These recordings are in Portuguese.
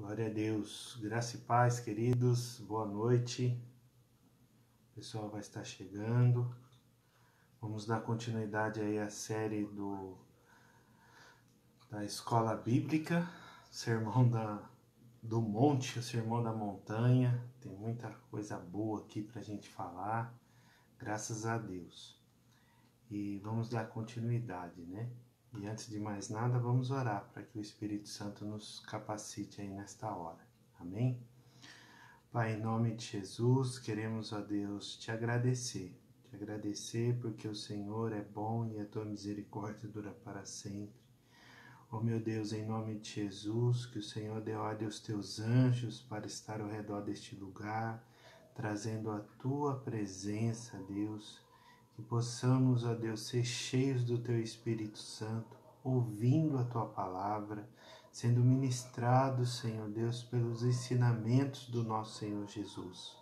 Glória a Deus. Graça e paz, queridos. Boa noite. O pessoal vai estar chegando. Vamos dar continuidade aí à série da Escola Bíblica, Sermão do Monte, o Sermão da Montanha. Tem muita coisa boa aqui para a gente falar, graças a Deus. E vamos dar continuidade, né? E antes de mais nada, vamos orar para que o Espírito Santo nos capacite aí nesta hora. Amém? Pai, em nome de Jesus, queremos, ó Deus, te agradecer. Te agradecer porque o Senhor é bom e a tua misericórdia dura para sempre. Ó meu Deus, em nome de Jesus, que o Senhor dê ordem aos teus anjos para estar ao redor deste lugar, trazendo a tua presença, Deus. Que possamos, ó Deus, ser cheios do Teu Espírito Santo, ouvindo a Tua Palavra, sendo ministrados, Senhor Deus, pelos ensinamentos do nosso Senhor Jesus.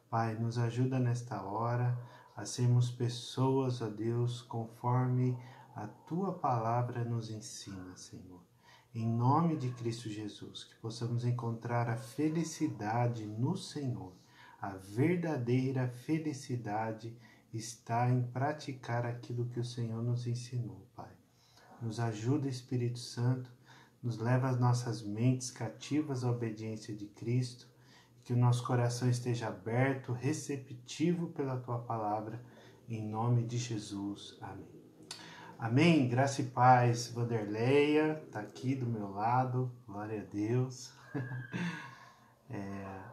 Pai, nos ajuda nesta hora a sermos pessoas, ó Deus, conforme a Tua Palavra nos ensina, Senhor. Em nome de Cristo Jesus, que possamos encontrar a felicidade no Senhor, a verdadeira felicidade está em praticar aquilo que o Senhor nos ensinou, Pai. Nos ajuda, Espírito Santo, nos leva as nossas mentes cativas à obediência de Cristo, que o nosso coração esteja aberto, receptivo pela Tua Palavra, em nome de Jesus. Amém. Amém. Graça e paz. Vanderleia está aqui do meu lado, glória a Deus.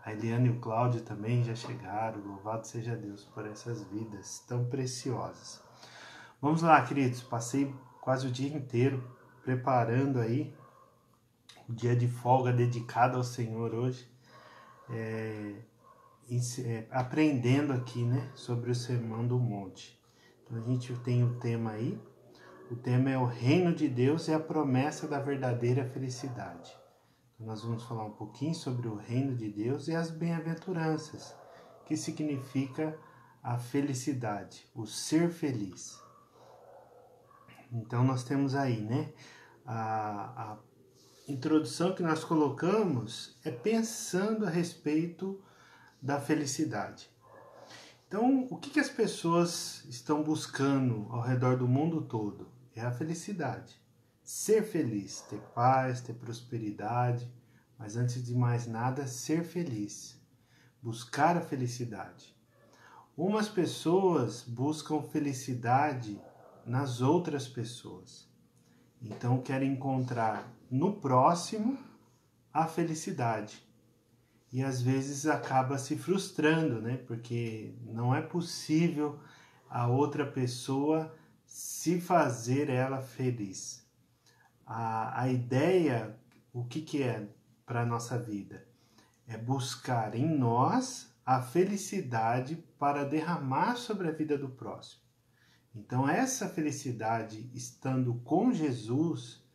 A Eliane e o Cláudio também já chegaram, louvado seja Deus por essas vidas tão preciosas. Vamos lá, queridos, passei quase o dia inteiro preparando aí o dia de folga dedicado ao Senhor hoje, aprendendo aqui, né, sobre o Sermão do Monte. Então a gente tem o tema aí, o tema é o Reino de Deus e a promessa da verdadeira felicidade. Nós vamos falar um pouquinho sobre o reino de Deus e as bem-aventuranças, que significa a felicidade, o ser feliz. Então nós temos aí, né, a introdução que nós colocamos é pensando a respeito da felicidade. Então, o que as pessoas estão buscando ao redor do mundo todo? É a felicidade. Ser feliz, ter paz, ter prosperidade, mas antes de mais nada, ser feliz, buscar a felicidade. Umas pessoas buscam felicidade nas outras pessoas, então querem encontrar no próximo a felicidade. E às vezes acaba se frustrando, né? Porque não é possível a outra pessoa se fazer ela feliz. A ideia, o que é para a nossa vida? É buscar em nós a felicidade para derramar sobre a vida do próximo. Então essa felicidade estando com Jesus,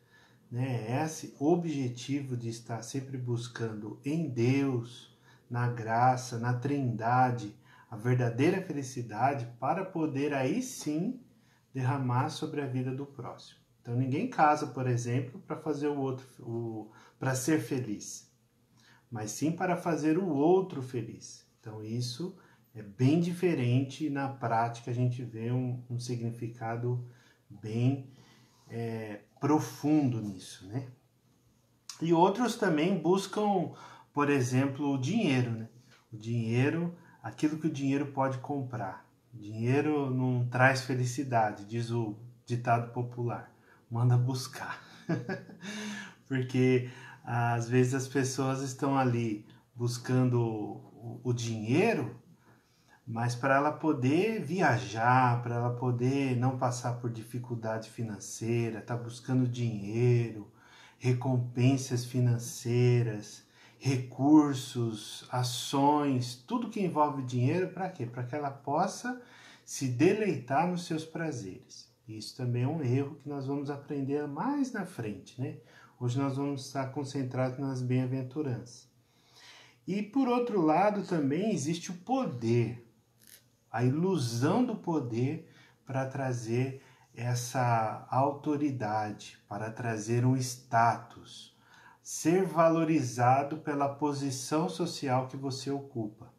né, esse objetivo de estar sempre buscando em Deus, na graça, na Trindade, a verdadeira felicidade para poder aí sim derramar sobre a vida do próximo. Então ninguém casa, por exemplo, para fazer para ser feliz, mas sim para fazer o outro feliz. Então isso é bem diferente e na prática a gente vê um significado bem profundo nisso, né? E outros também buscam, por exemplo, o dinheiro, né? O dinheiro, aquilo que o dinheiro pode comprar. Dinheiro não traz felicidade, diz o ditado popular. Manda buscar. Porque às vezes as pessoas estão ali buscando o dinheiro, mas para ela poder viajar, para ela poder não passar por dificuldade financeira, tá buscando dinheiro, recompensas financeiras, recursos, ações, tudo que envolve dinheiro, para quê? Para que ela possa se deleitar nos seus prazeres. Isso também é um erro que nós vamos aprender mais na frente, né? Hoje nós vamos estar concentrados nas bem-aventuranças. E por outro lado também existe o poder, a ilusão do poder para trazer essa autoridade, para trazer um status. ser valorizado pela posição social que você ocupa.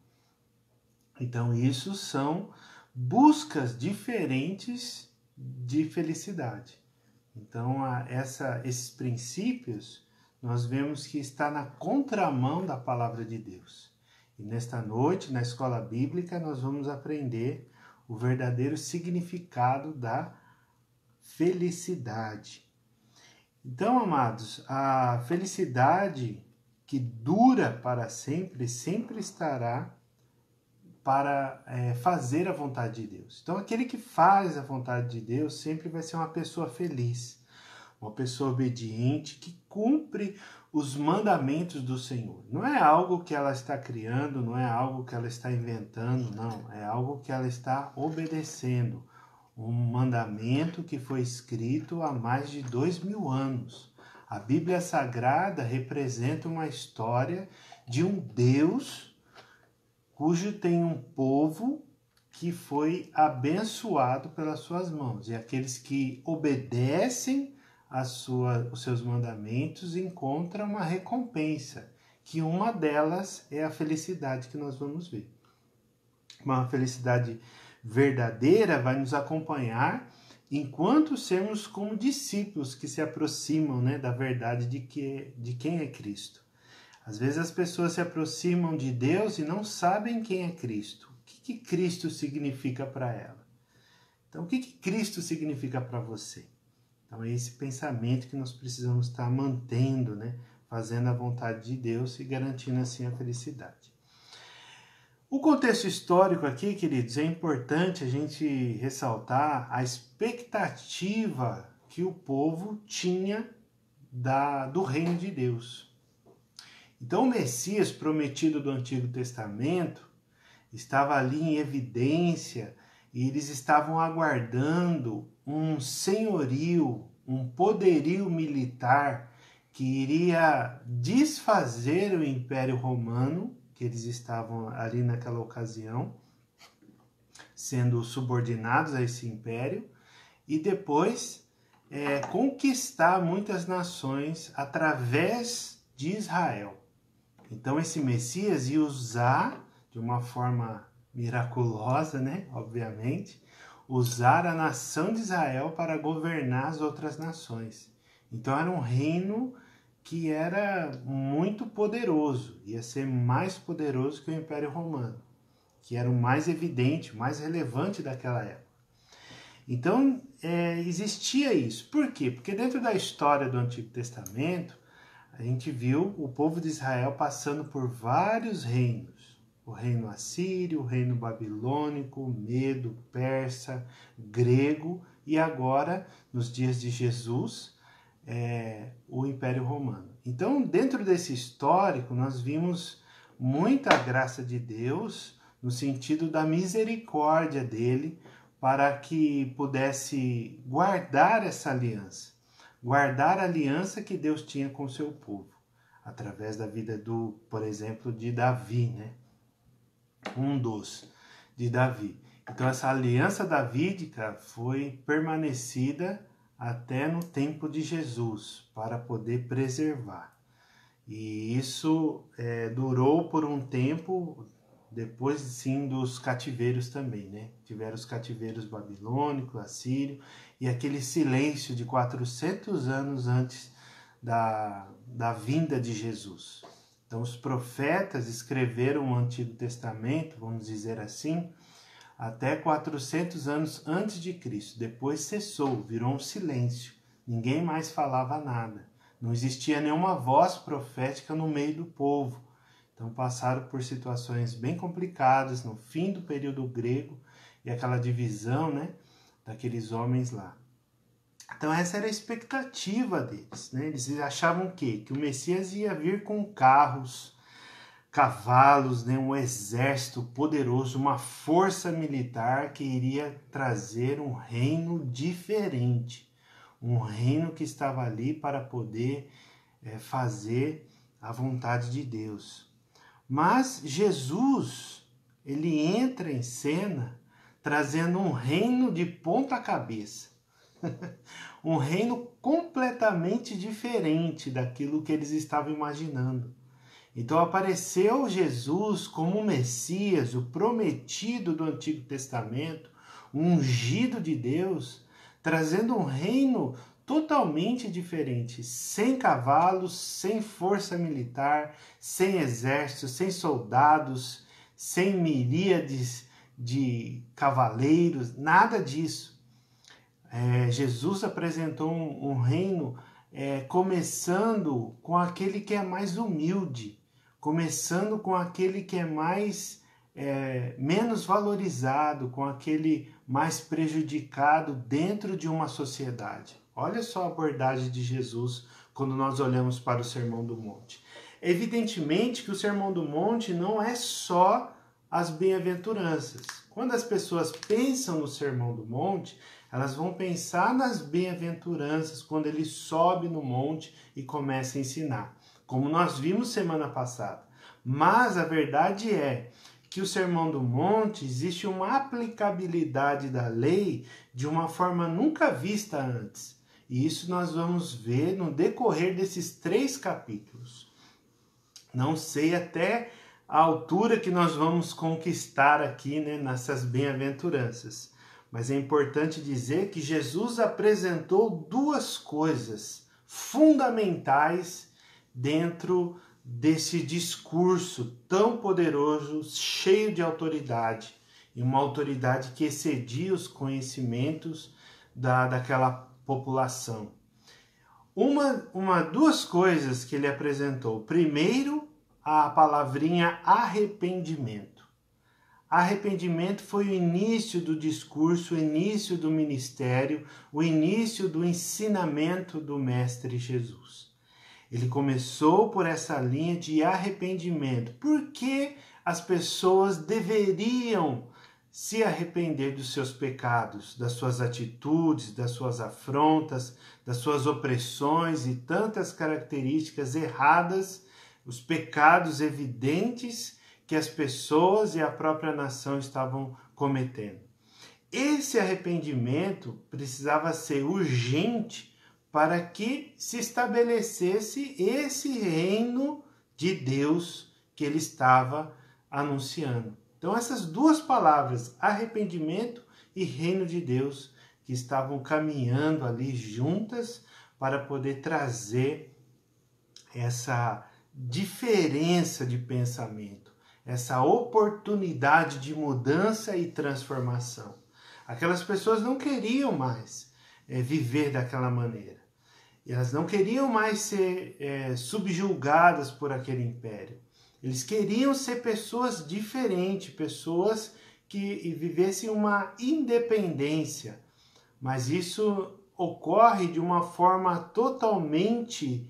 Então, isso são buscas diferentes de felicidade. Então, esses princípios, nós vemos que está na contramão da palavra de Deus. E nesta noite, na escola bíblica, nós vamos aprender o verdadeiro significado da felicidade. Então, amados, a felicidade que dura para sempre, sempre estará para fazer a vontade de Deus. Então, aquele que faz a vontade de Deus sempre vai ser uma pessoa feliz, uma pessoa obediente, que cumpre os mandamentos do Senhor. Não é algo que ela está criando, não é algo que ela está inventando, não. É algo que ela está obedecendo. Um mandamento que foi escrito há mais de 2000 anos. A Bíblia Sagrada representa uma história de um Deus cujo tem um povo que foi abençoado pelas suas mãos. E aqueles que obedecem os seus mandamentos encontram uma recompensa, que uma delas é a felicidade que nós vamos ver. Uma felicidade verdadeira vai nos acompanhar enquanto sermos como discípulos que se aproximam, da verdade de quem é Cristo. Às vezes as pessoas se aproximam de Deus e não sabem quem é Cristo. O que Cristo significa para ela? Então, o que Cristo significa para você? Então, é esse pensamento que nós precisamos estar mantendo, fazendo a vontade de Deus e garantindo assim a felicidade. O contexto histórico aqui, queridos, é importante a gente ressaltar a expectativa que o povo tinha do reino de Deus. Então, o Messias prometido do Antigo Testamento estava ali em evidência e eles estavam aguardando um senhorio, um poderio militar que iria desfazer o Império Romano, que eles estavam ali naquela ocasião, sendo subordinados a esse império, e depois conquistar muitas nações através de Israel. Então esse Messias ia usar, de uma forma miraculosa, obviamente, usar a nação de Israel para governar as outras nações. Então era um reino que era muito poderoso, ia ser mais poderoso que o Império Romano, que era o mais evidente, o mais relevante daquela época. Então existia isso. Por quê? Porque dentro da história do Antigo Testamento, a gente viu o povo de Israel passando por vários reinos. O reino assírio, o reino babilônico, medo, persa, grego e agora, nos dias de Jesus, o Império Romano. Então, dentro desse histórico, nós vimos muita graça de Deus no sentido da misericórdia dele para que pudesse guardar essa aliança. Guardar a aliança que Deus tinha com o seu povo, através da vida por exemplo, de Davi, de Davi. Então essa aliança davídica foi permanecida até no tempo de Jesus, para poder preservar. E isso durou por um tempo, depois sim dos cativeiros também, Tiveram os cativeiros babilônico, assírio, e aquele silêncio de 400 anos antes da vinda de Jesus. Então os profetas escreveram o Antigo Testamento, vamos dizer assim, até 400 anos antes de Cristo. Depois cessou, virou um silêncio. Ninguém mais falava nada. Não existia nenhuma voz profética no meio do povo. Então passaram por situações bem complicadas no fim do período grego e aquela divisão, daqueles homens lá. Então essa era a expectativa deles, Eles achavam que o Messias ia vir com carros, cavalos, um exército poderoso, uma força militar que iria trazer um reino diferente, um reino que estava ali para poder fazer a vontade de Deus. Mas Jesus, ele entra em cena trazendo um reino de ponta cabeça. Um reino completamente diferente daquilo que eles estavam imaginando. Então apareceu Jesus como o Messias, o prometido do Antigo Testamento, o ungido de Deus, trazendo um reino totalmente diferente, sem cavalos, sem força militar, sem exército, sem soldados, sem miríades de cavaleiros, nada disso. Jesus apresentou um reino começando com aquele que é mais humilde, começando com aquele que é menos valorizado, com aquele mais prejudicado dentro de uma sociedade. Olha só a abordagem de Jesus quando nós olhamos para o Sermão do Monte. Evidentemente que o Sermão do Monte não é só as bem-aventuranças. Quando as pessoas pensam no Sermão do Monte, elas vão pensar nas bem-aventuranças quando ele sobe no monte e começa a ensinar, como nós vimos semana passada. Mas a verdade é que o Sermão do Monte existe uma aplicabilidade da lei de uma forma nunca vista antes. E isso nós vamos ver no decorrer desses 3 capítulos. Não sei até a altura que nós vamos conquistar aqui, né, nessas bem-aventuranças. Mas é importante dizer que Jesus apresentou 2 coisas fundamentais dentro desse discurso tão poderoso, cheio de autoridade, e uma autoridade que excedia os conhecimentos daquela população. 2 coisas que ele apresentou. Primeiro, a palavrinha arrependimento. Arrependimento foi o início do discurso, o início do ministério, o início do ensinamento do Mestre Jesus. Ele começou por essa linha de arrependimento. Por que as pessoas deveriam se arrepender dos seus pecados, das suas atitudes, das suas afrontas, das suas opressões e tantas características erradas, os pecados evidentes que as pessoas e a própria nação estavam cometendo. Esse arrependimento precisava ser urgente para que se estabelecesse esse reino de Deus que ele estava anunciando. Então essas 2 palavras, arrependimento e reino de Deus, que estavam caminhando ali juntas para poder trazer essa diferença de pensamento, essa oportunidade de mudança e transformação. Aquelas pessoas não queriam mais viver daquela maneira. Elas não queriam mais ser subjugadas por aquele império. Eles queriam ser pessoas diferentes, pessoas que vivessem uma independência. Mas isso ocorre de uma forma totalmente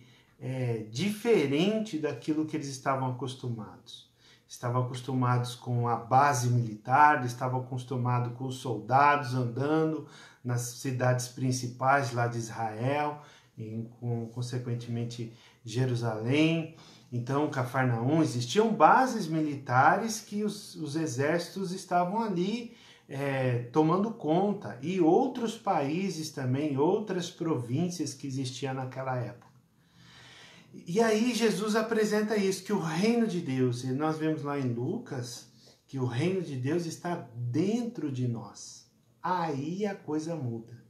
diferente daquilo que eles estavam acostumados. Estavam acostumados com a base militar, estavam acostumados com os soldados andando nas cidades principais lá de Israel, e consequentemente Jerusalém. Então, Cafarnaum, existiam bases militares que os exércitos estavam ali tomando conta, e outros países também, outras províncias que existiam naquela época. E aí Jesus apresenta isso, que o reino de Deus, e nós vemos lá em Lucas, que o reino de Deus está dentro de nós. Aí a coisa muda.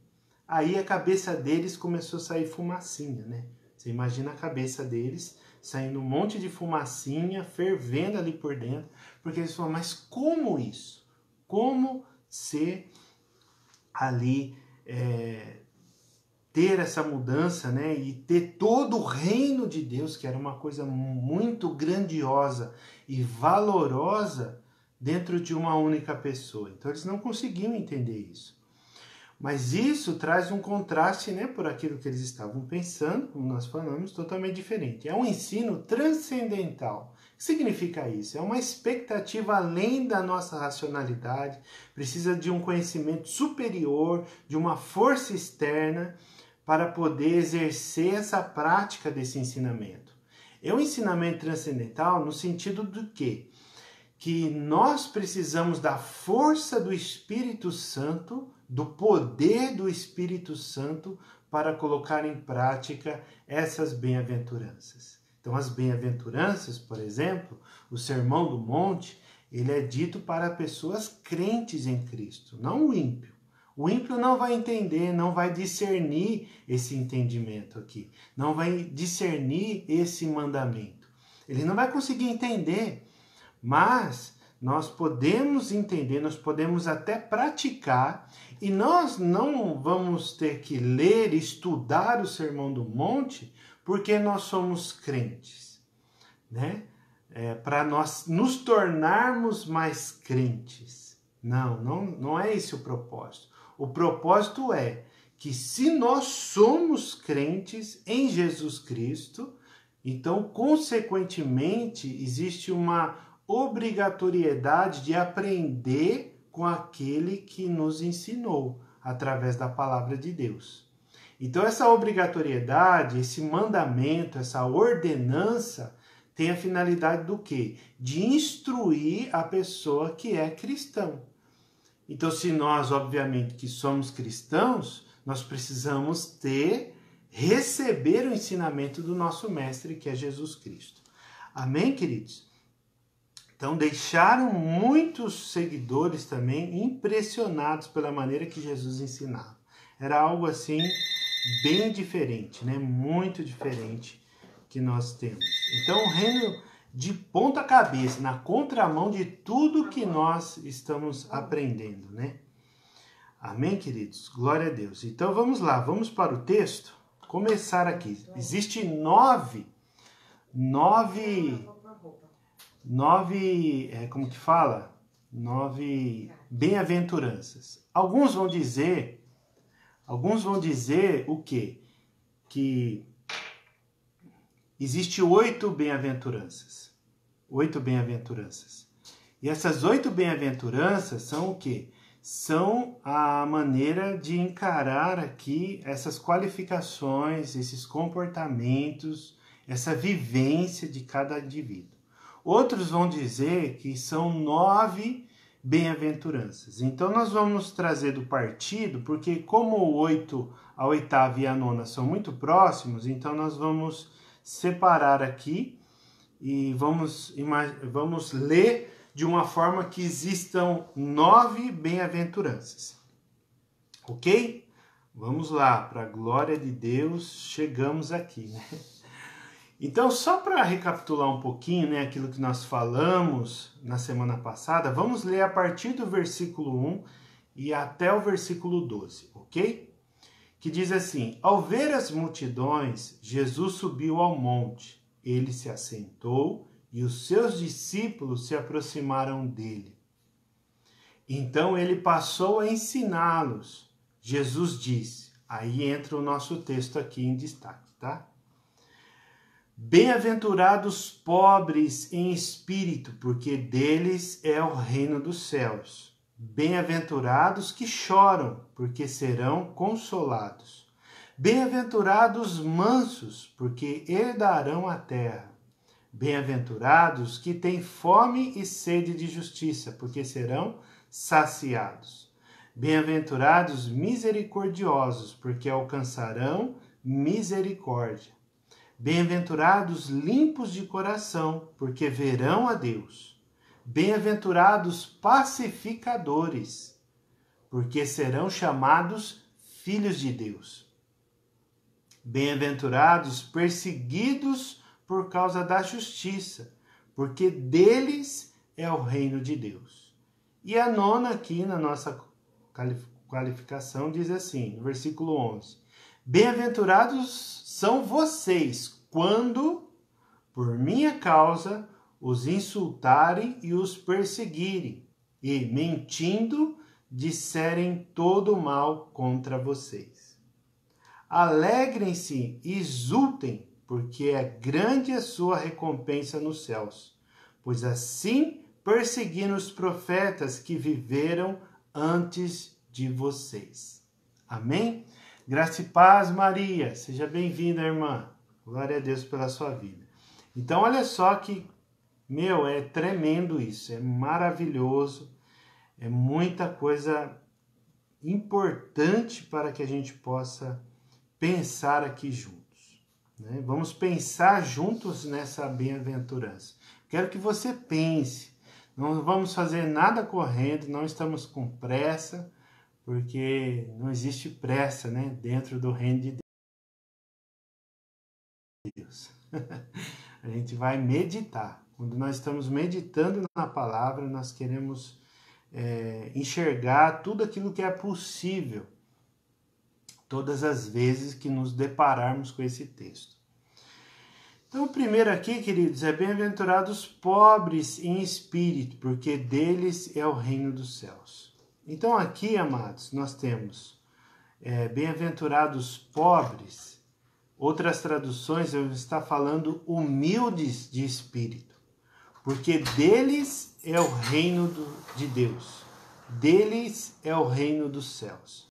Aí a cabeça deles começou a sair fumacinha, né? Você imagina a cabeça deles saindo um monte de fumacinha, fervendo ali por dentro, porque eles falam, mas como isso? Como ser ali, ter essa mudança, né? E ter todo o reino de Deus, que era uma coisa muito grandiosa e valorosa dentro de uma única pessoa. Então eles não conseguiam entender isso. Mas isso traz um contraste, né, por aquilo que eles estavam pensando, como nós falamos, totalmente diferente. É um ensino transcendental. O que significa isso? É uma expectativa além da nossa racionalidade, precisa de um conhecimento superior, de uma força externa, para poder exercer essa prática desse ensinamento. É um ensinamento transcendental no sentido do quê? Que nós precisamos da força do Espírito Santo do poder do Espírito Santo para colocar em prática essas bem-aventuranças. Então, as bem-aventuranças, por exemplo, o Sermão do Monte, ele é dito para pessoas crentes em Cristo, não o ímpio. O ímpio não vai entender, não vai discernir esse entendimento aqui, não vai discernir esse mandamento. Ele não vai conseguir entender, mas nós podemos entender, nós podemos até praticar, e nós não vamos ter que ler, estudar o Sermão do Monte, porque nós somos crentes, né? Para nós nos tornarmos mais crentes. Não é esse o propósito. O propósito é que se nós somos crentes em Jesus Cristo, então, consequentemente, existe uma obrigatoriedade de aprender com aquele que nos ensinou através da palavra de Deus. Então, essa obrigatoriedade, esse mandamento, essa ordenança tem a finalidade do quê? De instruir a pessoa que é cristão. Então, se nós, obviamente, que somos cristãos, nós precisamos receber o ensinamento do nosso mestre, que é Jesus Cristo. Amém, queridos? Então, deixaram muitos seguidores também impressionados pela maneira que Jesus ensinava. Era algo assim bem diferente, né? Muito diferente que nós temos. Então, o reino de ponta cabeça, na contramão de tudo que nós estamos aprendendo, né? Amém, queridos? Glória a Deus. Então, vamos lá, vamos para o texto. Começar aqui. Existe nove, como que fala? 9 bem-aventuranças. Alguns vão dizer o quê? Que existe 8 bem-aventuranças. 8 bem-aventuranças. E essas 8 bem-aventuranças são o quê? São a maneira de encarar aqui essas qualificações, esses comportamentos, essa vivência de cada indivíduo. Outros vão dizer que são 9 bem-aventuranças. Então, nós vamos trazer do partido, porque como o 8, a 8ª e a 9ª são muito próximos, então nós vamos separar aqui e vamos ler de uma forma que existam 9 bem-aventuranças. Ok? Vamos lá, para a glória de Deus, chegamos aqui, né? Então, só para recapitular um pouquinho, né, aquilo que nós falamos na semana passada, vamos ler a partir do versículo 1 e até o versículo 12, ok? Que diz assim: ao ver as multidões, Jesus subiu ao monte, ele se assentou e os seus discípulos se aproximaram dele. Então ele passou a ensiná-los. Jesus disse, aí entra o nosso texto aqui em destaque, tá? Bem-aventurados pobres em espírito, porque deles é o reino dos céus. Bem-aventurados que choram, porque serão consolados. Bem-aventurados mansos, porque herdarão a terra. Bem-aventurados que têm fome e sede de justiça, porque serão saciados. Bem-aventurados misericordiosos, porque alcançarão misericórdia. Bem-aventurados limpos de coração, porque verão a Deus. Bem-aventurados pacificadores, porque serão chamados filhos de Deus. Bem-aventurados perseguidos por causa da justiça, porque deles é o reino de Deus. E a 9ª aqui na nossa qualificação diz assim, no versículo 11: bem-aventurados são vocês quando, por minha causa, os insultarem e os perseguirem, e, mentindo, disserem todo o mal contra vocês. Alegrem-se e exultem, porque é grande a sua recompensa nos céus, pois assim perseguiram os profetas que viveram antes de vocês. Amém? Graça e paz, Maria. Seja bem-vinda, irmã. Glória a Deus pela sua vida. Então, olha só que, é tremendo isso. É maravilhoso. É muita coisa importante para que a gente possa pensar aqui juntos, né? Vamos pensar juntos nessa bem-aventurança. Quero que você pense. Não vamos fazer nada correndo, não estamos com pressa, porque não existe pressa, né, dentro do reino de Deus. A gente vai meditar. Quando nós estamos meditando na palavra, nós queremos enxergar tudo aquilo que é possível, todas as vezes que nos depararmos com esse texto. Então, o primeiro aqui, queridos, é bem-aventurados pobres em espírito, porque deles é o reino dos céus. Então, aqui, amados, nós temos bem-aventurados pobres. Outras traduções está falando humildes de espírito, porque deles é o reino de Deus, deles é o reino dos céus.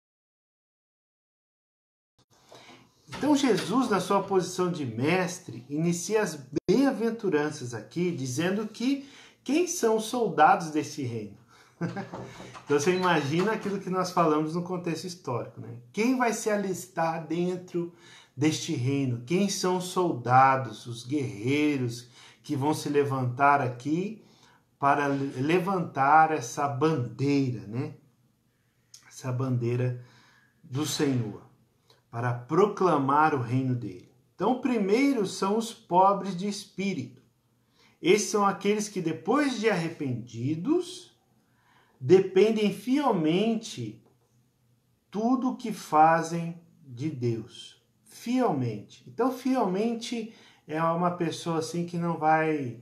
Então Jesus, na sua posição de mestre, inicia as bem-aventuranças aqui, dizendo que quem são os soldados desse reino? Então você imagina aquilo que nós falamos no contexto histórico, né? Quem vai se alistar dentro deste reino? Quem são os soldados, os guerreiros que vão se levantar aqui para levantar essa bandeira, né? Essa bandeira do Senhor, para proclamar o reino dele. Então, primeiro são os pobres de espírito. Esses são aqueles que, depois de arrependidos, dependem fielmente tudo o que fazem de Deus. Fielmente. Então, fielmente é uma pessoa assim que não vai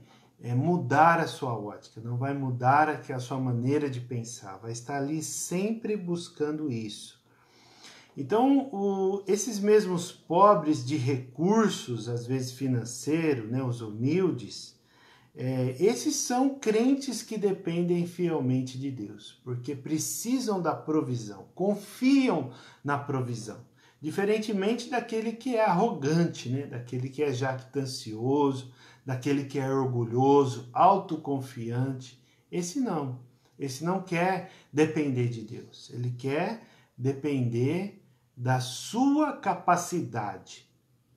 mudar a sua ótica, não vai mudar a sua maneira de pensar, vai estar ali sempre buscando isso. Então, esses mesmos pobres de recursos, às vezes financeiros, né, os humildes, esses são crentes que dependem fielmente de Deus, porque precisam da provisão, confiam na provisão. Diferentemente daquele que é arrogante, né? Daquele que é jactancioso, daquele que é orgulhoso, autoconfiante. Esse não quer depender de Deus, ele quer depender da sua capacidade.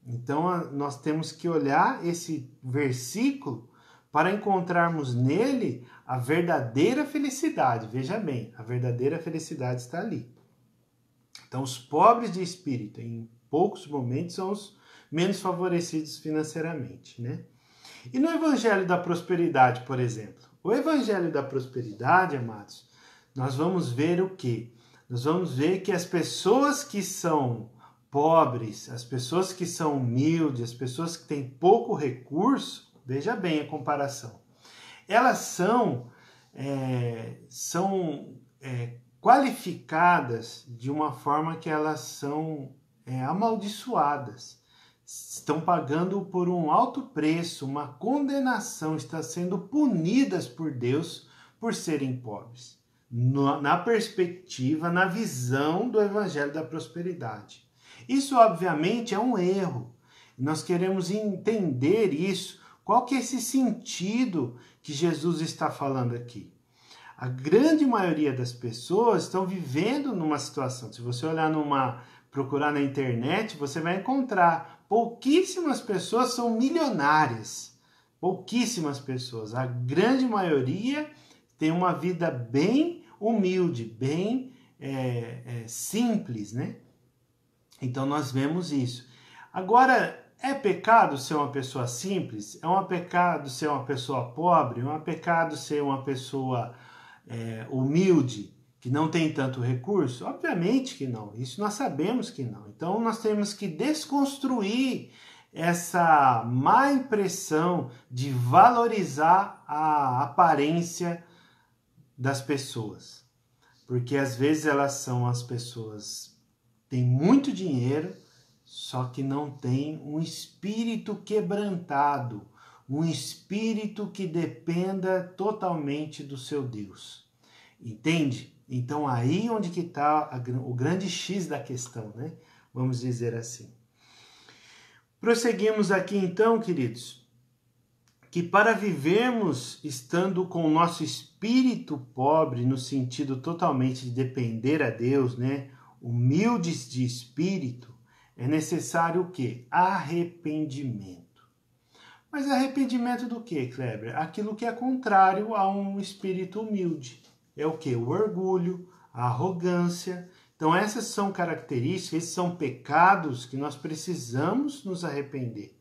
Então nós temos que olhar esse versículo para encontrarmos nele a verdadeira felicidade. Veja bem, a verdadeira felicidade está ali. Então, os pobres de espírito, em poucos momentos, são os menos favorecidos financeiramente, né? E no Evangelho da Prosperidade, por exemplo? O Evangelho da Prosperidade, amados, nós vamos ver o quê? Nós vamos ver que as pessoas que são pobres, as pessoas que são humildes, as pessoas que têm pouco recurso, veja bem a comparação, elas são qualificadas de uma forma que elas são amaldiçoadas, estão pagando por um alto preço, uma condenação, estão sendo punidas por Deus por serem pobres, na perspectiva, na visão do Evangelho da Prosperidade. Isso, obviamente, é um erro. Nós queremos entender isso. Qual que é esse sentido que Jesus está falando aqui? A grande maioria das pessoas estão vivendo numa situação. Se você procurar na internet, você vai encontrar pouquíssimas pessoas são milionárias. Pouquíssimas pessoas. A grande maioria tem uma vida bem humilde, bem simples, né? Então nós vemos isso. Agora, é pecado ser uma pessoa simples? É um pecado ser uma pessoa pobre? É um pecado ser uma pessoa humilde, que não tem tanto recurso? Obviamente que não. Isso nós sabemos que não. Então nós temos que desconstruir essa má impressão de valorizar a aparência das pessoas. Porque às vezes as pessoas têm muito dinheiro, só que não tem um espírito quebrantado, um espírito que dependa totalmente do seu Deus. Entende? Então aí onde que está o grande X da questão, né? Vamos dizer assim. Prosseguimos aqui então, queridos, que para vivermos estando com o nosso espírito pobre, no sentido totalmente de depender a Deus, né? Humildes de espírito, é necessário o quê? Arrependimento. Mas arrependimento do quê, Kleber? Aquilo que é contrário a um espírito humilde. É o quê? O orgulho, a arrogância. Então essas são características, esses são pecados que nós precisamos nos arrepender.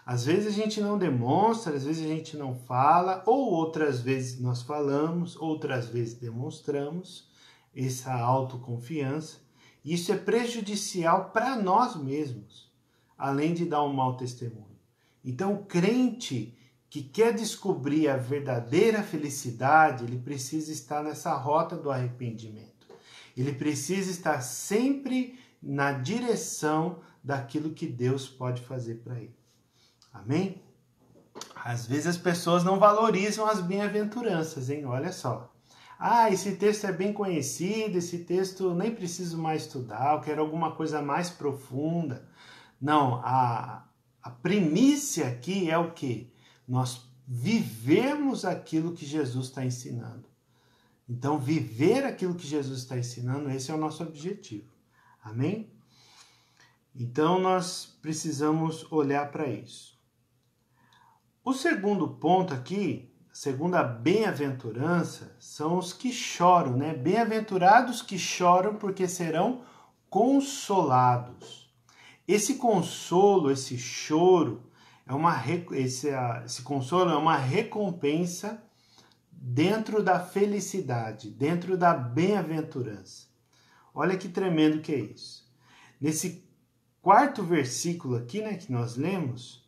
Às vezes a gente não demonstra, às vezes a gente não fala, ou outras vezes nós falamos, outras vezes demonstramos essa autoconfiança. Isso é prejudicial para nós mesmos, além de dar um mau testemunho. Então, o crente que quer descobrir a verdadeira felicidade, ele precisa estar nessa rota do arrependimento. Ele precisa estar sempre na direção daquilo que Deus pode fazer para ele. Amém? Às vezes as pessoas não valorizam as bem-aventuranças, hein? Olha só. Ah, esse texto é bem conhecido, esse texto nem preciso mais estudar, eu quero alguma coisa mais profunda. Não, a primícia aqui é o quê? Nós vivemos aquilo que Jesus está ensinando. Então, viver aquilo que Jesus está ensinando, esse é o nosso objetivo. Amém? Então, nós precisamos olhar para isso. O segundo ponto aqui, a segunda bem-aventurança, são os que choram, né? Bem-aventurados que choram porque serão consolados. Esse consolo, esse choro, esse consolo é uma recompensa dentro da felicidade, dentro da bem-aventurança. Olha que tremendo que é isso. Nesse quarto versículo aqui, né, que nós lemos,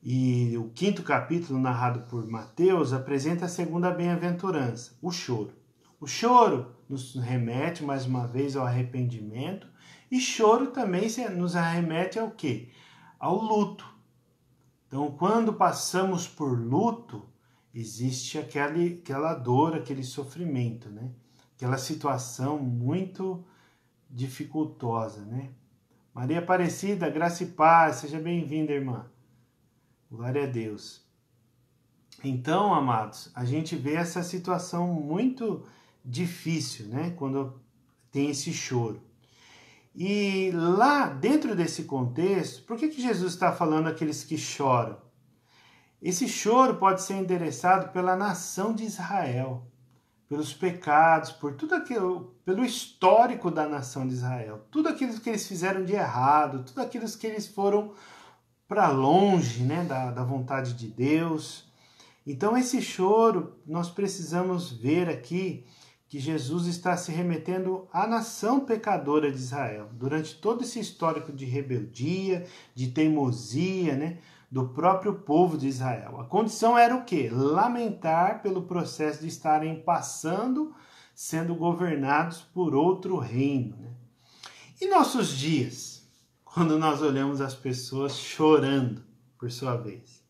e o quinto capítulo, narrado por Mateus, apresenta a segunda bem-aventurança, o choro. O choro nos remete, mais uma vez, ao arrependimento, e choro também nos remete ao quê? Ao luto. Então, quando passamos por luto, existe aquela dor, aquele sofrimento, né? Aquela situação muito dificultosa, né? Maria Aparecida, graça e paz, seja bem-vinda, irmã. Glória a Deus. Então, amados, a gente vê essa situação muito difícil, né? Quando tem esse choro. E lá, dentro desse contexto, por que Jesus está falando aqueles que choram? Esse choro pode ser endereçado pela nação de Israel, pelos pecados, por tudo aquilo, pelo histórico da nação de Israel, tudo aquilo que eles fizeram de errado, tudo aquilo que eles foram para longe, né, da vontade de Deus. Então esse choro, nós precisamos ver aqui que Jesus está se remetendo à nação pecadora de Israel, durante todo esse histórico de rebeldia, de teimosia, né, do próprio povo de Israel. A condição era o quê? Lamentar pelo processo de estarem passando, sendo governados por outro reino, né? E nossos dias, quando nós olhamos as pessoas chorando, por sua vez.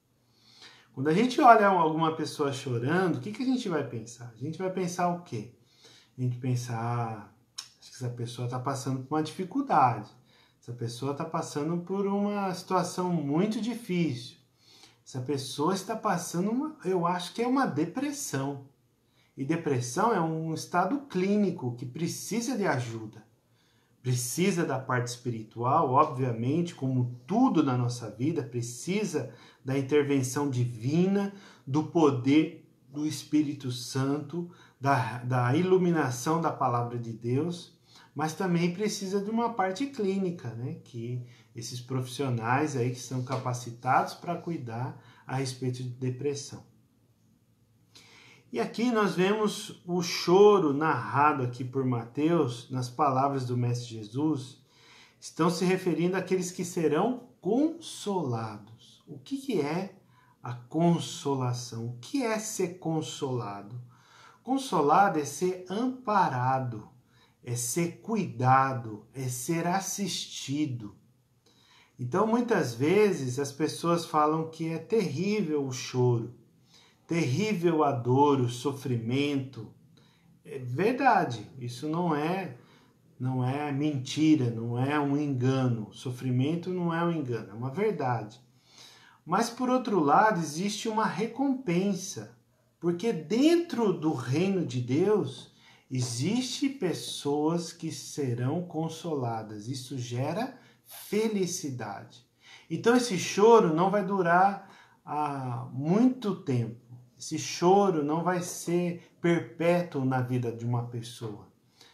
Quando a gente olha alguma pessoa chorando, o que a gente vai pensar? A gente vai pensar o quê? A gente pensar, acho que essa pessoa está passando por uma dificuldade. Essa pessoa está passando por uma situação muito difícil. Essa pessoa está passando, eu acho que é uma depressão. E depressão é um estado clínico que precisa de ajuda. Precisa da parte espiritual, obviamente, como tudo na nossa vida, precisa da intervenção divina, do poder do Espírito Santo, da iluminação da palavra de Deus, mas também precisa de uma parte clínica, né? Que esses profissionais aí que são capacitados para cuidar a respeito de depressão. E aqui nós vemos o choro narrado aqui por Mateus, nas palavras do Mestre Jesus, estão se referindo àqueles que serão consolados. O que é a consolação? O que é ser consolado? Consolado é ser amparado, é ser cuidado, é ser assistido. Então, muitas vezes, as pessoas falam que é terrível o choro, terrível a dor, o sofrimento. É verdade, isso não é mentira, não é um engano. O sofrimento não é um engano, é uma verdade. Mas, por outro lado, existe uma recompensa, porque dentro do reino de Deus, existe pessoas que serão consoladas. Isso gera felicidade. Então, esse choro não vai durar muito tempo. Esse choro não vai ser perpétuo na vida de uma pessoa,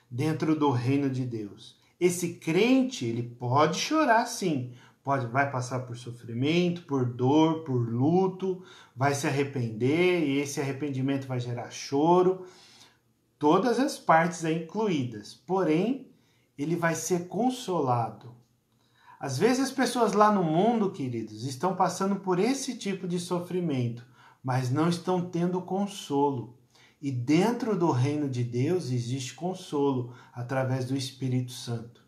dentro do reino de Deus. Esse crente, ele pode chorar sim, vai passar por sofrimento, por dor, por luto, vai se arrepender e esse arrependimento vai gerar choro, todas as partes aí incluídas. Porém, ele vai ser consolado. Às vezes as pessoas lá no mundo, queridos, estão passando por esse tipo de sofrimento, mas não estão tendo consolo. E dentro do reino de Deus existe consolo através do Espírito Santo.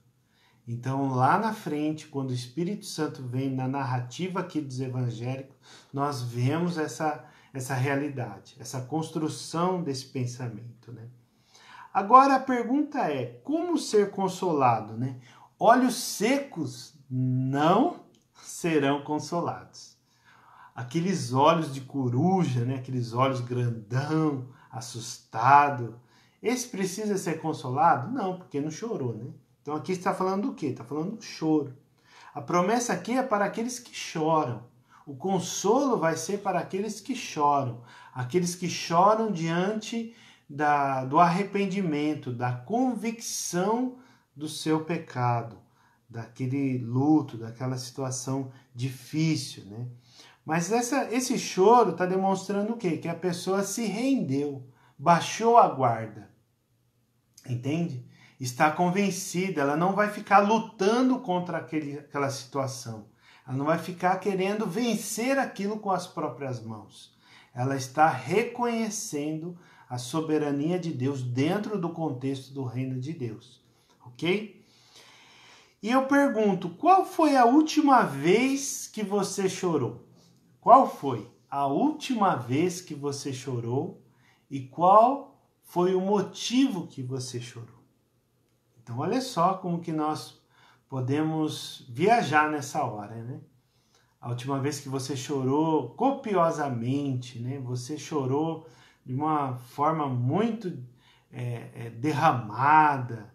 Então, lá na frente, quando o Espírito Santo vem na narrativa aqui dos evangélicos, nós vemos essa realidade, essa construção desse pensamento, né? Agora a pergunta é, como ser consolado, né? Olhos secos não serão consolados. Aqueles olhos de coruja, né? Aqueles olhos grandão, assustado, esse precisa ser consolado? Não, porque não chorou, né? Então aqui está falando do quê? Está falando do choro. A promessa aqui é para aqueles que choram. O consolo vai ser para aqueles que choram. Aqueles que choram diante do arrependimento, da convicção do seu pecado, daquele luto, daquela situação difícil, né? Mas esse choro está demonstrando o quê? Que a pessoa se rendeu, baixou a guarda, entende? Está convencida, ela não vai ficar lutando contra aquela situação, ela não vai ficar querendo vencer aquilo com as próprias mãos. Ela está reconhecendo a soberania de Deus dentro do contexto do reino de Deus, ok? E eu pergunto, qual foi a última vez que você chorou? Qual foi a última vez que você chorou e qual foi o motivo que você chorou? Então, olha só como que nós podemos viajar nessa hora, né? A última vez que você chorou copiosamente, né? Você chorou de uma forma muito derramada,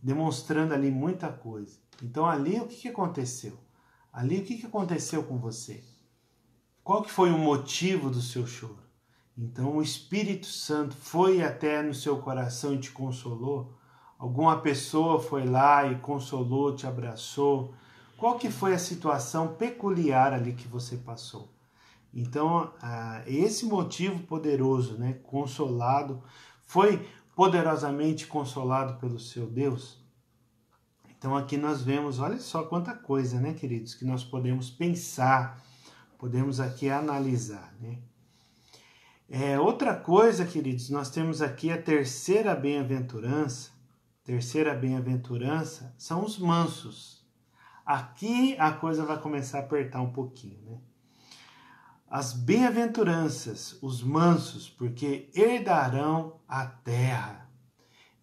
demonstrando ali muita coisa. Então, ali o que aconteceu? Ali o que aconteceu com você? Qual que foi o motivo do seu choro? Então o Espírito Santo foi até no seu coração e te consolou? Alguma pessoa foi lá e consolou, te abraçou? Qual que foi a situação peculiar ali que você passou? Então esse motivo poderoso, né, consolado, foi poderosamente consolado pelo seu Deus? Então aqui nós vemos, olha só quanta coisa, né, queridos, que nós podemos pensar, podemos aqui analisar, né? Outra coisa, queridos, nós temos aqui a terceira bem-aventurança. Terceira bem-aventurança são os mansos. Aqui a coisa vai começar a apertar um pouquinho, né? As bem-aventuranças, os mansos, porque herdarão a terra.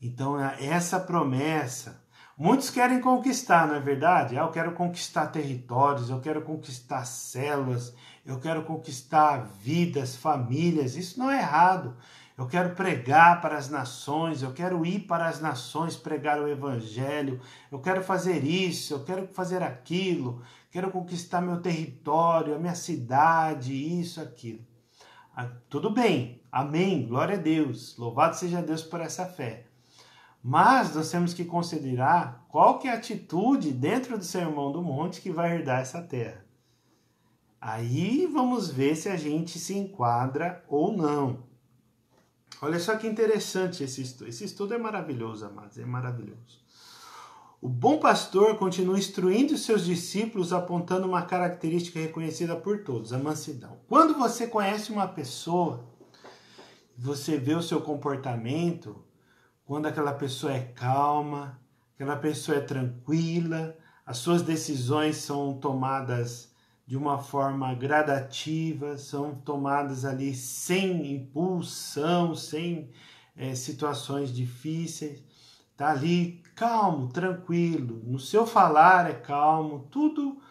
Então, essa promessa, muitos querem conquistar, não é verdade? Eu quero conquistar territórios, eu quero conquistar células, eu quero conquistar vidas, famílias, isso não é errado. Eu quero pregar para as nações, eu quero ir para as nações pregar o evangelho, eu quero fazer isso, eu quero fazer aquilo, quero conquistar meu território, a minha cidade, isso, aquilo. Tudo bem, amém, glória a Deus, louvado seja Deus por essa fé. Mas nós temos que considerar qual que é a atitude dentro do Sermão do Monte que vai herdar essa terra. Aí vamos ver se a gente se enquadra ou não. Olha só que interessante esse estudo. Esse estudo é maravilhoso, amados, é maravilhoso. O bom pastor continua instruindo os seus discípulos apontando uma característica reconhecida por todos, a mansidão. Quando você conhece uma pessoa, você vê o seu comportamento, quando aquela pessoa é calma, aquela pessoa é tranquila, as suas decisões são tomadas de uma forma gradativa, são tomadas ali sem impulsão, sem situações difíceis, tá ali calmo, tranquilo, no seu falar é calmo, tudo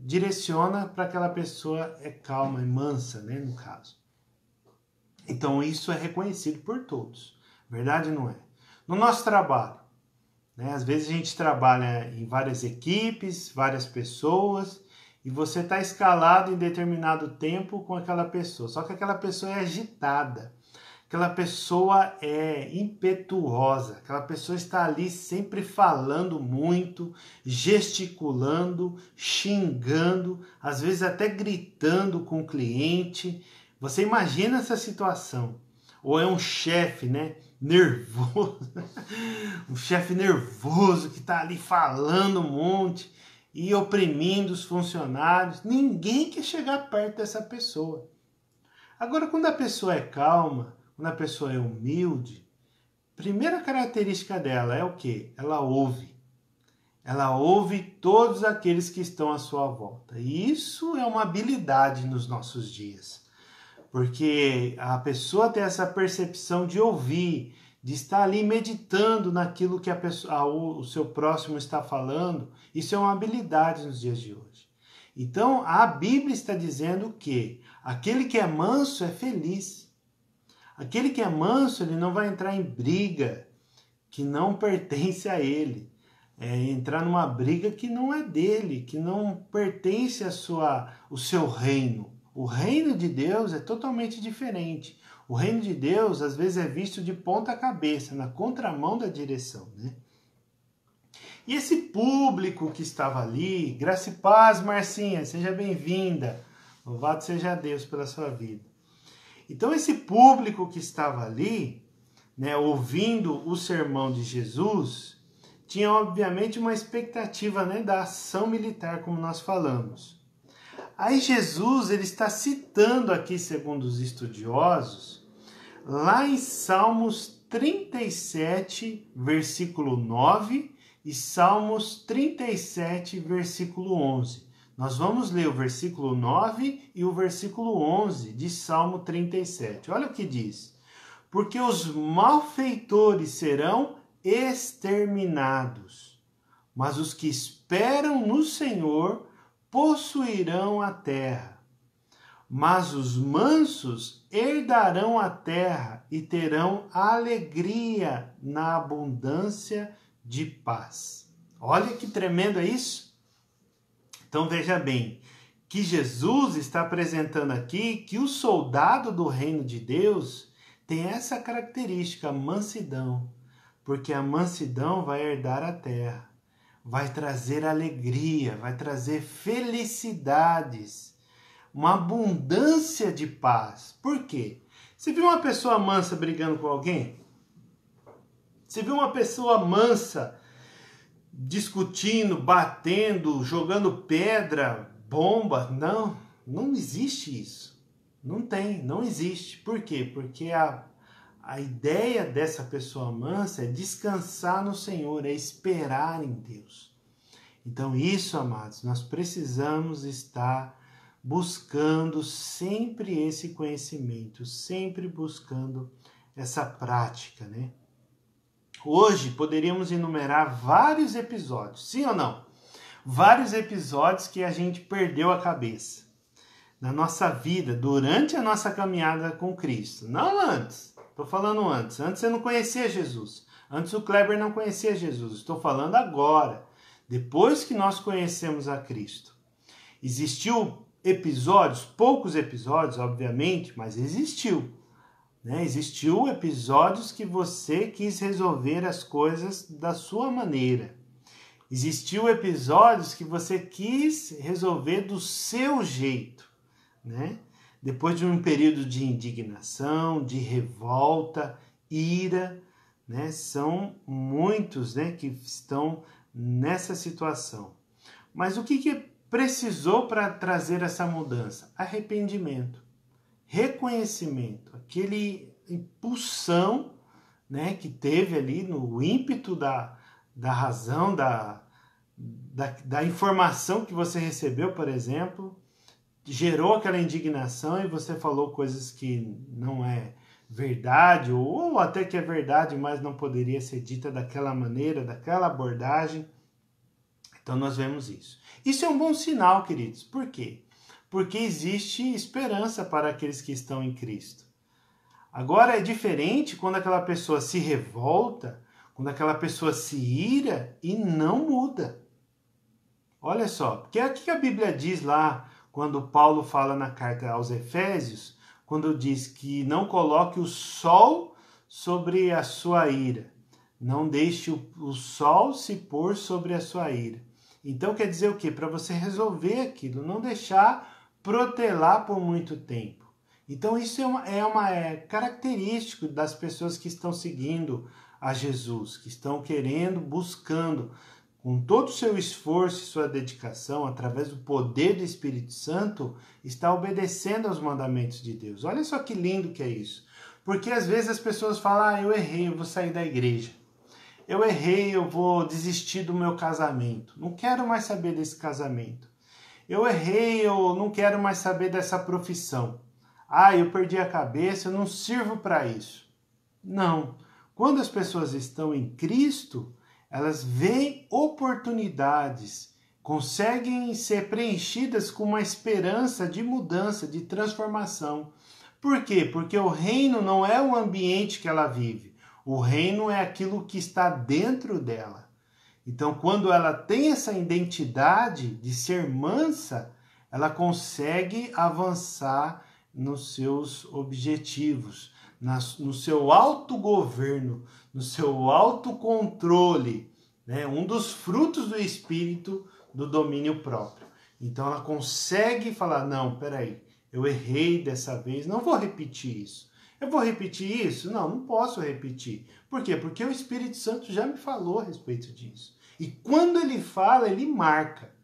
direciona para aquela pessoa calma e mansa, né, no caso. Então isso é reconhecido por todos, verdade ou não é? No nosso trabalho, né, às vezes a gente trabalha em várias equipes, várias pessoas, e você está escalado em determinado tempo com aquela pessoa, só que aquela pessoa é agitada, aquela pessoa é impetuosa, aquela pessoa está ali sempre falando muito, gesticulando, xingando, às vezes até gritando com o cliente. Você imagina essa situação? Ou é um chefe, né, nervoso, um chefe nervoso que está ali falando um monte e oprimindo os funcionários. Ninguém quer chegar perto dessa pessoa. Agora, quando a pessoa é calma, quando a pessoa é humilde, primeira característica dela é o quê? Ela ouve. Ela ouve todos aqueles que estão à sua volta. E isso é uma habilidade nos nossos dias. Porque a pessoa tem essa percepção de ouvir, de estar ali meditando naquilo que o seu próximo está falando. Isso é uma habilidade nos dias de hoje. Então, a Bíblia está dizendo que aquele que é manso é feliz. Aquele que é manso, ele não vai entrar em briga que não pertence a ele. Entrar numa briga que não é dele, que não pertence ao seu reino. O reino de Deus é totalmente diferente. O reino de Deus, às vezes, é visto de ponta cabeça, na contramão da direção, né? E esse público que estava ali, graça e paz, Marcinha, seja bem-vinda. Louvado seja Deus pela sua vida. Então, esse público que estava ali, né, ouvindo o sermão de Jesus, tinha, obviamente, uma expectativa, né, da ação militar, como nós falamos. Aí Jesus ele está citando aqui, segundo os estudiosos, lá em Salmos 37, versículo 9 e Salmos 37, versículo 11. Nós vamos ler o versículo 9 e o versículo 11 de Salmo 37. Olha o que diz. Porque os malfeitores serão exterminados, mas os que esperam no Senhor possuirão a terra. Mas os mansos herdarão a terra e terão alegria na abundância de paz. Olha que tremendo é isso. Então veja bem, que Jesus está apresentando aqui que o soldado do reino de Deus tem essa característica, a mansidão, porque a mansidão vai herdar a terra, vai trazer alegria, vai trazer felicidades, uma abundância de paz. Por quê? Você viu uma pessoa mansa brigando com alguém? Você viu uma pessoa mansa discutindo, batendo, jogando pedra, bomba? Não, não existe isso. Não tem, não existe. Por quê? Porque a ideia dessa pessoa mansa é descansar no Senhor, é esperar em Deus. Então isso, amados, nós precisamos estar buscando sempre esse conhecimento, sempre buscando essa prática, né? Hoje poderíamos enumerar vários episódios, sim ou não? Vários episódios que a gente perdeu a cabeça na nossa vida, durante a nossa caminhada com Cristo. Não antes, estou falando antes. Antes você não conhecia Jesus. Antes o Kleber não conhecia Jesus. Estou falando agora, depois que nós conhecemos a Cristo. Existiu episódios, poucos episódios, obviamente, mas existiu. Existiu episódios que você quis resolver as coisas da sua maneira. Existiu episódios que você quis resolver do seu jeito, né? Depois de um período de indignação, de revolta, ira, né? São muitos, né, que estão nessa situação. Mas o que precisou para trazer essa mudança? Arrependimento. Reconhecimento, aquele impulsão, né, que teve ali no ímpeto da razão, da informação que você recebeu, por exemplo, gerou aquela indignação e você falou coisas que não é verdade, ou até que é verdade, mas não poderia ser dita daquela maneira, daquela abordagem. Então nós vemos isso. Isso é um bom sinal, queridos. Por quê? Porque existe esperança para aqueles que estão em Cristo. Agora é diferente quando aquela pessoa se revolta, quando aquela pessoa se ira e não muda. Olha só, porque o que a Bíblia diz lá, quando Paulo fala na carta aos Efésios, quando diz que não coloque o sol sobre a sua ira, não deixe o sol se pôr sobre a sua ira. Então quer dizer o quê? Para você resolver aquilo, não deixar protelar por muito tempo. Então isso é característico das pessoas que estão seguindo a Jesus, que estão querendo, buscando, com todo o seu esforço e sua dedicação, através do poder do Espírito Santo, está obedecendo aos mandamentos de Deus. Olha só que lindo que é isso. Porque às vezes as pessoas falam, eu errei, eu vou sair da igreja. Eu errei, eu vou desistir do meu casamento. Não quero mais saber desse casamento. Eu errei, eu não quero mais saber dessa profissão. Eu perdi a cabeça, eu não sirvo para isso. Não. Quando as pessoas estão em Cristo, elas veem oportunidades, conseguem ser preenchidas com uma esperança de mudança, de transformação. Por quê? Porque o reino não é o ambiente que ela vive. O reino é aquilo que está dentro dela. Então, quando ela tem essa identidade de ser mansa, ela consegue avançar nos seus objetivos, no seu autogoverno, no seu autocontrole, né? Um dos frutos do Espírito do domínio próprio. Então ela consegue falar, não, peraí, eu errei dessa vez, não vou repetir isso. Eu vou repetir isso? Não posso repetir. Por quê? Porque o Espírito Santo já me falou a respeito disso. E quando ele fala, ele marca.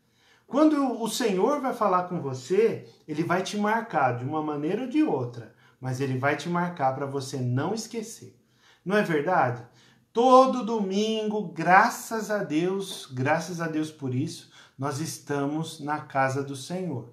Quando o Senhor vai falar com você, ele vai te marcar de uma maneira ou de outra, mas ele vai te marcar para você não esquecer. Não é verdade? Todo domingo, graças a Deus por isso, nós estamos na casa do Senhor.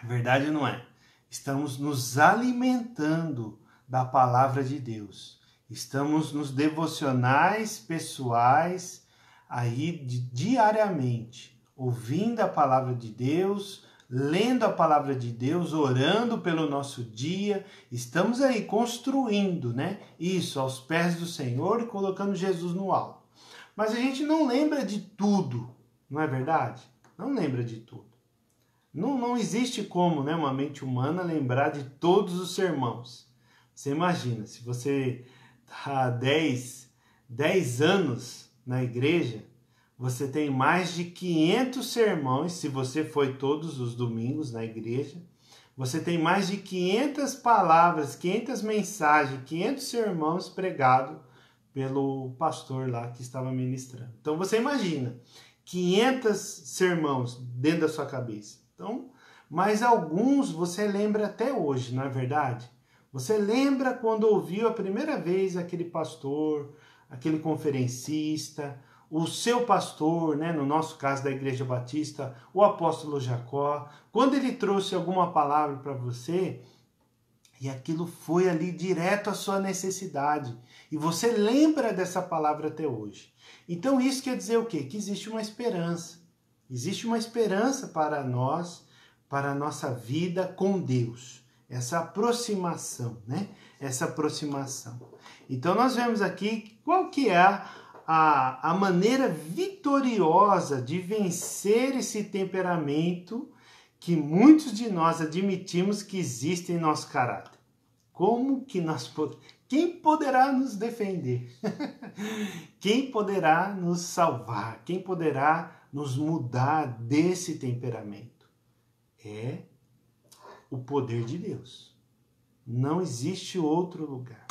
É verdade ou não é? Estamos nos alimentando da palavra de Deus. Estamos nos devocionais pessoais aí diariamente, ouvindo a palavra de Deus, lendo a palavra de Deus, orando pelo nosso dia. Estamos aí construindo, né? Isso aos pés do Senhor e colocando Jesus no alto. Mas a gente não lembra de tudo, não é verdade? Não lembra de tudo. Não existe como, né, uma mente humana lembrar de todos os sermãos. Você imagina, se você está há 10 anos na igreja, você tem mais de 500 sermões, se você foi todos os domingos na igreja. Você tem mais de 500 palavras, 500 mensagens, 500 sermões pregados pelo pastor lá que estava ministrando. Então você imagina, 500 sermões dentro da sua cabeça. Então, mas alguns você lembra até hoje, não é verdade? Você lembra quando ouviu a primeira vez aquele pastor, aquele conferencista, o seu pastor, né, no nosso caso da Igreja Batista, o apóstolo Jacó, quando ele trouxe alguma palavra para você, e aquilo foi ali direto à sua necessidade, e você lembra dessa palavra até hoje. Então isso quer dizer o quê? Que existe uma esperança. Existe uma esperança para nós, para a nossa vida com Deus. Essa aproximação, né? Essa aproximação. Então nós vemos aqui qual que é a maneira vitoriosa de vencer esse temperamento que muitos de nós admitimos que existe em nosso caráter. Como que quem poderá nos defender? Quem poderá nos salvar? Quem poderá nos mudar desse temperamento? É o poder de Deus. Não existe outro lugar.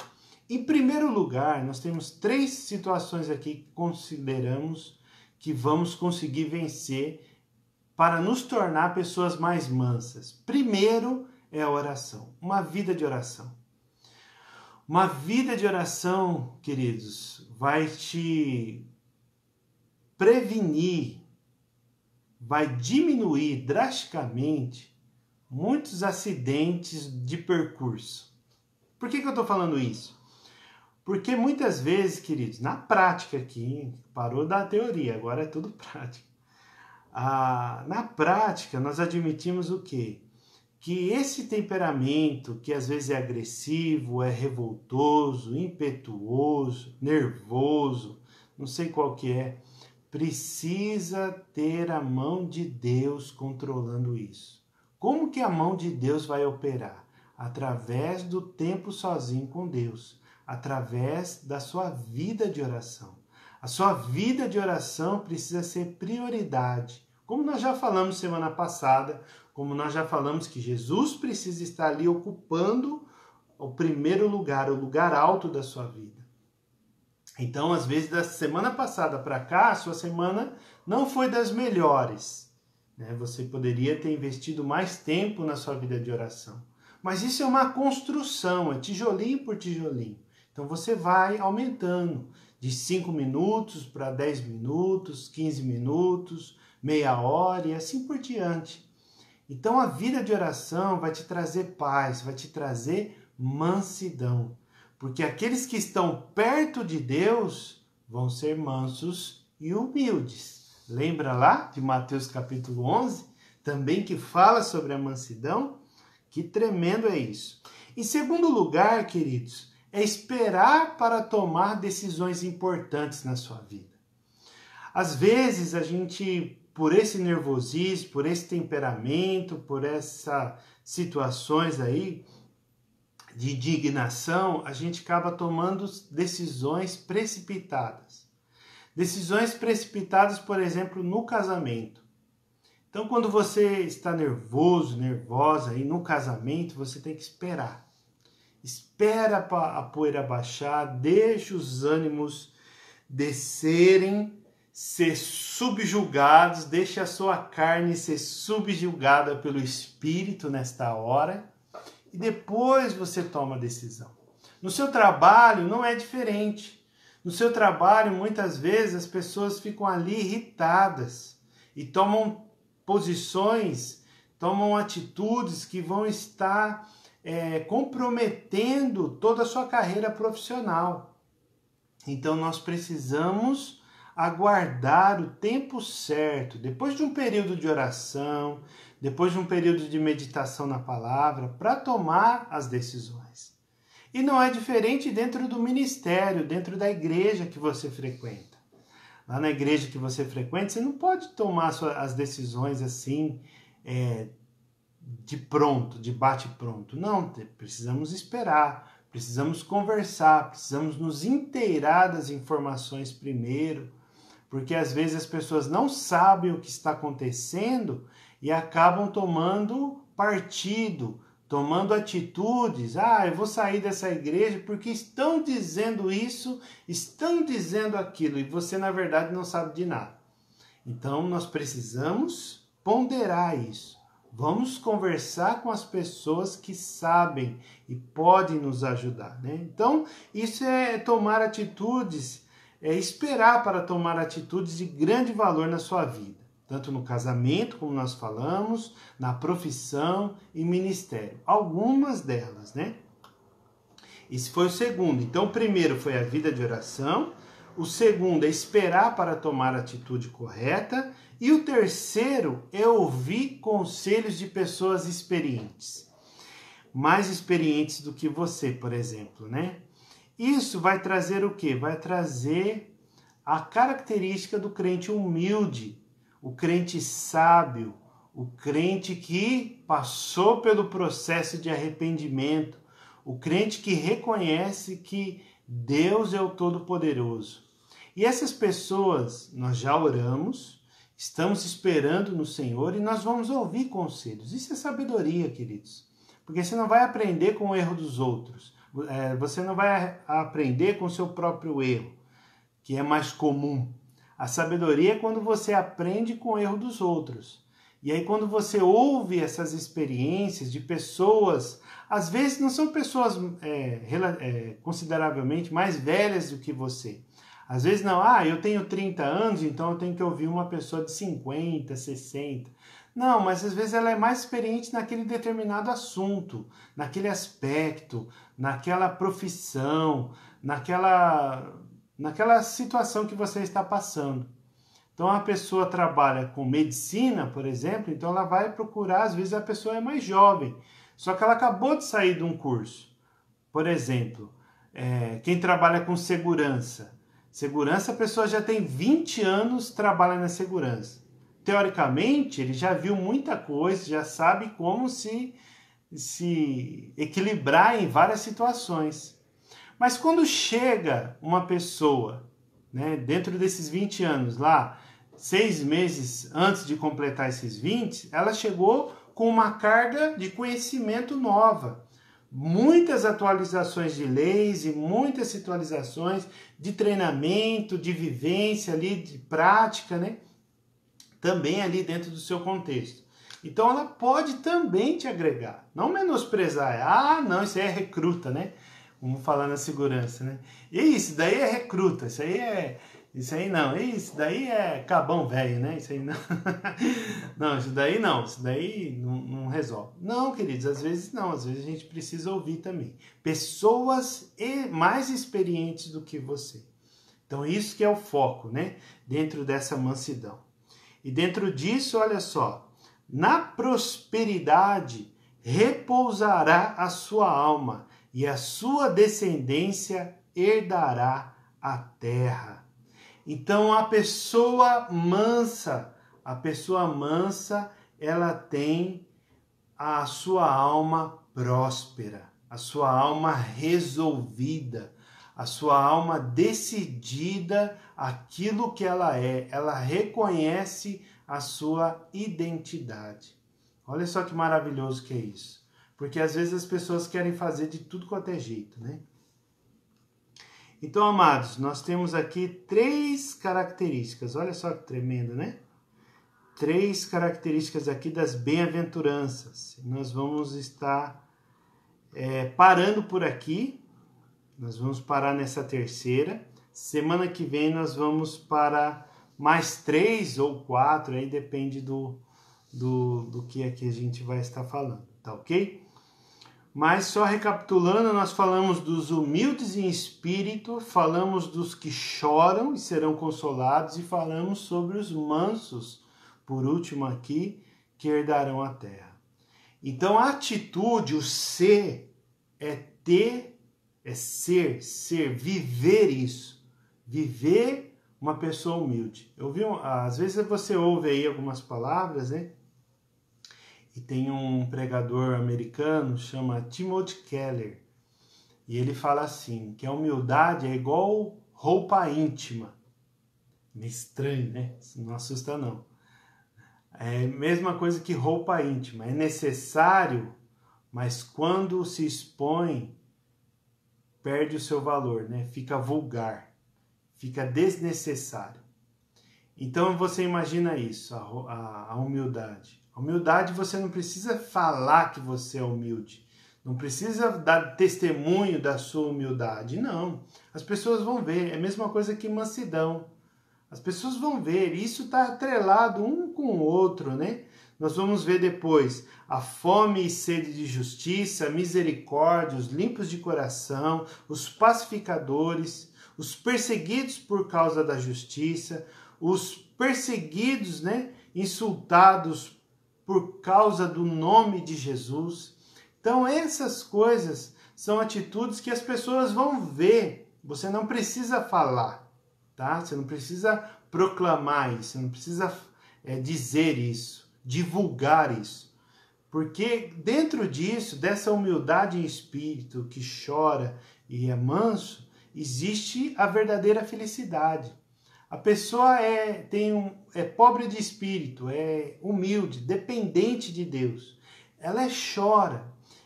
Em primeiro lugar, nós temos 3 situações aqui que consideramos que vamos conseguir vencer para nos tornar pessoas mais mansas. Primeiro é a oração, uma vida de oração. Uma vida de oração, queridos, vai te prevenir, vai diminuir drasticamente muitos acidentes de percurso. Por que eu estou falando isso? Porque muitas vezes, queridos, na prática aqui, parou da teoria, agora é tudo prática. Na prática, nós admitimos o quê? Que esse temperamento, que às vezes é agressivo, é revoltoso, impetuoso, nervoso, não sei qual que é, precisa ter a mão de Deus controlando isso. Como que a mão de Deus vai operar? Através do tempo sozinho com Deus, através da sua vida de oração. A sua vida de oração precisa ser prioridade. Como nós já falamos semana passada, como nós já falamos que Jesus precisa estar ali ocupando o primeiro lugar, o lugar alto da sua vida. Então, às vezes, da semana passada para cá, a sua semana não foi das melhores, né? Você poderia ter investido mais tempo na sua vida de oração. Mas isso é uma construção, é tijolinho por tijolinho. Então, você vai aumentando de 5 minutos para 10 minutos, 15 minutos, meia hora e assim por diante. Então, a vida de oração vai te trazer paz, vai te trazer mansidão. Porque aqueles que estão perto de Deus vão ser mansos e humildes. Lembra lá de Mateus capítulo 11? Também que fala sobre a mansidão? Que tremendo é isso. Em segundo lugar, queridos, é esperar para tomar decisões importantes na sua vida. Às vezes a gente, por esse nervosismo, por esse temperamento, por essas situações aí de indignação, a gente acaba tomando decisões precipitadas. Decisões precipitadas, por exemplo, no casamento. Então, quando você está nervoso, nervosa aí no casamento, você tem que esperar. Espera a poeira baixar, deixa os ânimos descerem, ser subjugados, deixa a sua carne ser subjugada pelo Espírito nesta hora e depois você toma a decisão. No seu trabalho não é diferente. No seu trabalho, muitas vezes, as pessoas ficam ali irritadas e tomam posições, tomam atitudes que vão estar comprometendo toda a sua carreira profissional. Então, nós precisamos aguardar o tempo certo, depois de um período de oração, depois de um período de meditação na palavra, para tomar as decisões. E não é diferente dentro do ministério, dentro da igreja que você frequenta. Lá na igreja que você frequenta, você não pode tomar as decisões assim, de pronto, de bate-pronto. Não, precisamos esperar, precisamos conversar, precisamos nos inteirar das informações primeiro, porque às vezes as pessoas não sabem o que está acontecendo e acabam tomando partido, tomando atitudes. Eu vou sair dessa igreja porque estão dizendo isso, estão dizendo aquilo, e você na verdade não sabe de nada. Então nós precisamos ponderar isso. Vamos conversar com as pessoas que sabem e podem nos ajudar, né? Então, isso é tomar atitudes, é esperar para tomar atitudes de grande valor na sua vida. Tanto no casamento, como nós falamos, na profissão e ministério. Algumas delas, né? Esse foi o segundo. Então, o primeiro foi a vida de oração. O segundo é esperar para tomar a atitude correta. E o terceiro é ouvir conselhos de pessoas experientes. Mais experientes do que você, por exemplo, né? Isso vai trazer o quê? Vai trazer a característica do crente humilde, o crente sábio, o crente que passou pelo processo de arrependimento, o crente que reconhece que Deus é o Todo-Poderoso. E essas pessoas, nós já oramos, estamos esperando no Senhor e nós vamos ouvir conselhos. Isso é sabedoria, queridos. Porque você não vai aprender com o erro dos outros. Você não vai aprender com o seu próprio erro, que é mais comum. A sabedoria é quando você aprende com o erro dos outros. E aí quando você ouve essas experiências de pessoas, às vezes não são pessoas consideravelmente mais velhas do que você. Às vezes não, eu tenho 30 anos, então eu tenho que ouvir uma pessoa de 50, 60. Não, mas às vezes ela é mais experiente naquele determinado assunto, naquele aspecto, naquela profissão, naquela situação que você está passando. Então a pessoa trabalha com medicina, por exemplo, então ela vai procurar, às vezes a pessoa é mais jovem, só que ela acabou de sair de um curso. Por exemplo, quem trabalha com segurança. Segurança, a pessoa já tem 20 anos, trabalha na segurança. Teoricamente, ele já viu muita coisa, já sabe como se equilibrar em várias situações. Mas quando chega uma pessoa, né, dentro desses 20 anos lá, 6 meses antes de completar esses 20, ela chegou com uma carga de conhecimento nova. Muitas atualizações de leis e muitas atualizações de treinamento, de vivência ali, de prática, né? Também ali dentro do seu contexto. Então ela pode também te agregar, não menosprezar. Não, isso aí é recruta, né? Vamos falar na segurança, né? Isso daí é recruta, isso aí não, isso daí é cabão velho, né? Isso aí não. Não, isso daí não resolve. Não, queridos, às vezes não, às vezes a gente precisa ouvir também. Pessoas mais experientes do que você. Então isso que é o foco, né? Dentro dessa mansidão. E dentro disso, olha só, na prosperidade repousará a sua alma e a sua descendência herdará a terra. Então a pessoa mansa, ela tem a sua alma próspera, a sua alma resolvida, a sua alma decidida aquilo que ela é. Ela reconhece a sua identidade. Olha só que maravilhoso que é isso. Porque às vezes as pessoas querem fazer de tudo quanto é jeito, né? Então, amados, nós temos aqui 3 características. Olha só que tremendo, né? 3 características aqui das bem-aventuranças. Nós vamos estar parando por aqui. Nós vamos parar nessa terceira. Semana que vem nós vamos para mais 3 ou 4, aí depende do que aqui a gente vai estar falando, tá ok? Mas só recapitulando, nós falamos dos humildes em espírito, falamos dos que choram e serão consolados e falamos sobre os mansos, por último aqui, que herdarão a terra. Então a atitude, o ser, ser, viver isso, viver uma pessoa humilde. Às vezes você ouve aí algumas palavras, né? E tem um pregador americano, chama Timothy Keller, e ele fala assim, que a humildade é igual roupa íntima. Meio estranho, né? Não assusta não. É a mesma coisa que roupa íntima. É necessário, mas quando se expõe, perde o seu valor, né? Fica vulgar, fica desnecessário. Então você imagina isso, a humildade. A humildade, você não precisa falar que você é humilde. Não precisa dar testemunho da sua humildade. Não. As pessoas vão ver. É a mesma coisa que mansidão. As pessoas vão ver. Isso está atrelado um com o outro, né? Nós vamos ver depois a fome e sede de justiça, misericórdia, os limpos de coração, os pacificadores, os perseguidos por causa da justiça, os perseguidos, né? Insultados por causa do nome de Jesus. Então essas coisas são atitudes que as pessoas vão ver. Você não precisa falar, tá? Você não precisa proclamar isso, você não precisa dizer isso, divulgar isso. Porque dentro disso, dessa humildade em espírito que chora e é manso, existe a verdadeira felicidade. A pessoa é pobre de espírito, é humilde, dependente de Deus. Ela chora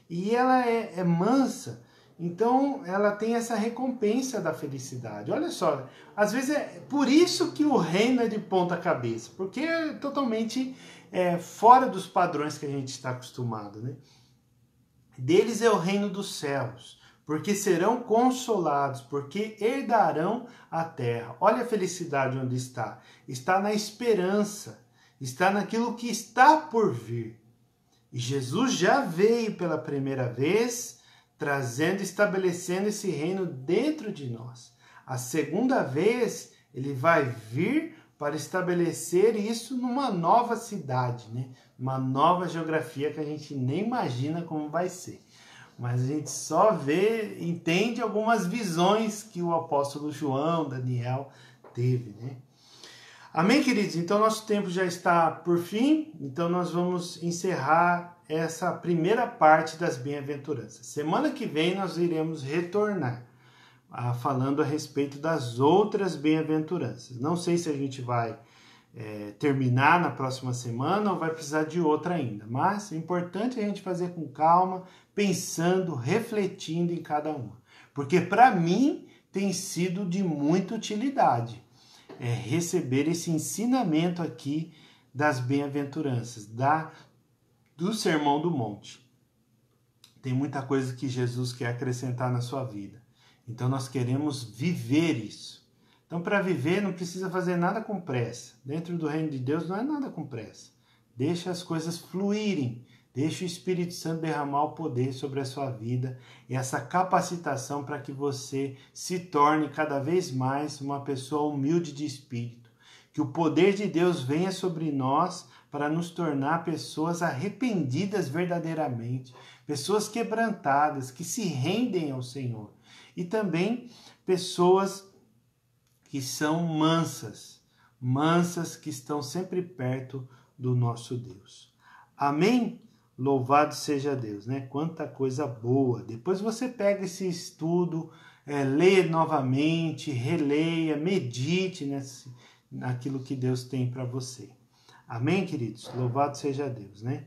e ela é mansa, então ela tem essa recompensa da felicidade. Olha só, às vezes é por isso que o reino é de ponta cabeça, porque é totalmente fora dos padrões que a gente está acostumado, né? Deles é o reino dos céus, porque serão consolados, porque herdarão a terra. Olha a felicidade onde está. Está na esperança, está naquilo que está por vir. E Jesus já veio pela primeira vez, trazendo, estabelecendo esse reino dentro de nós. A segunda vez, ele vai vir para estabelecer isso numa nova cidade, né? Uma nova geografia que a gente nem imagina como vai ser. Mas a gente só vê, entende algumas visões que o apóstolo João, Daniel, teve, né? Amém, queridos? Então, nosso tempo já está por fim. Então, nós vamos encerrar essa primeira parte das bem-aventuranças. Semana que vem, nós iremos retornar falando a respeito das outras bem-aventuranças. Não sei se a gente vai terminar na próxima semana ou vai precisar de outra ainda. Mas é importante a gente fazer com calma, pensando, refletindo em cada uma. Porque, para mim, tem sido de muita utilidade. Receber esse ensinamento aqui das bem-aventuranças, do Sermão do Monte. Tem muita coisa que Jesus quer acrescentar na sua vida. Então nós queremos viver isso. Então para viver não precisa fazer nada com pressa. Dentro do reino de Deus não é nada com pressa. Deixa as coisas fluírem. Deixa o Espírito Santo derramar o poder sobre a sua vida e essa capacitação para que você se torne cada vez mais uma pessoa humilde de espírito. Que o poder de Deus venha sobre nós para nos tornar pessoas arrependidas verdadeiramente, pessoas quebrantadas, que se rendem ao Senhor. E também pessoas que são mansas que estão sempre perto do nosso Deus. Amém? Louvado seja Deus, né? Quanta coisa boa. Depois você pega esse estudo, leia novamente, releia, medite naquilo que Deus tem para você. Amém, queridos? Louvado seja Deus, né?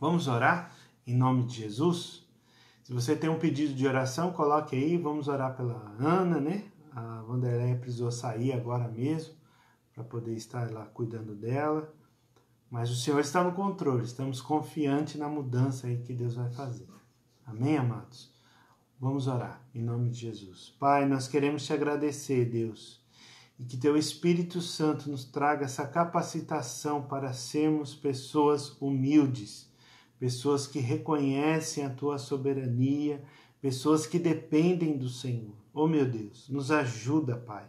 Vamos orar em nome de Jesus? Se você tem um pedido de oração, coloque aí. Vamos orar pela Ana, né? A Wanderleia precisou sair agora mesmo para poder estar lá cuidando dela. Mas o Senhor está no controle, estamos confiantes na mudança aí que Deus vai fazer. Amém, amados? Vamos orar, em nome de Jesus. Pai, nós queremos te agradecer, Deus, e que teu Espírito Santo nos traga essa capacitação para sermos pessoas humildes, pessoas que reconhecem a tua soberania, pessoas que dependem do Senhor. Oh, meu Deus, nos ajuda, Pai.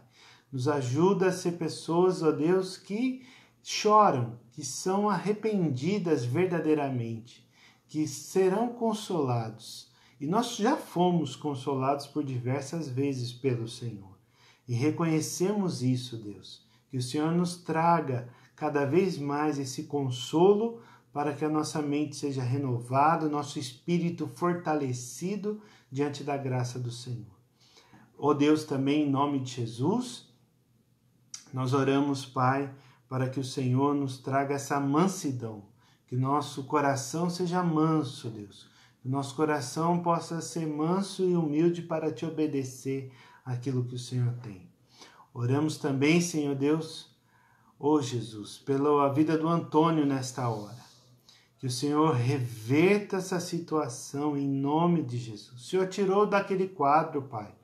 Nos ajuda a ser pessoas, ó Deus, que choram, que são arrependidas verdadeiramente, que serão consolados. E nós já fomos consolados por diversas vezes pelo Senhor. E reconhecemos isso, Deus, que o Senhor nos traga cada vez mais esse consolo para que a nossa mente seja renovada, o nosso espírito fortalecido diante da graça do Senhor. Ó Deus, também em nome de Jesus, nós oramos, Pai, para que o Senhor nos traga essa mansidão, que nosso coração seja manso, Deus, que nosso coração possa ser manso e humilde para te obedecer aquilo que o Senhor tem. Oramos também, Senhor Deus, ó Jesus, pela vida do Antônio nesta hora, que o Senhor reverta essa situação em nome de Jesus. O Senhor tirou daquele quadro, Pai,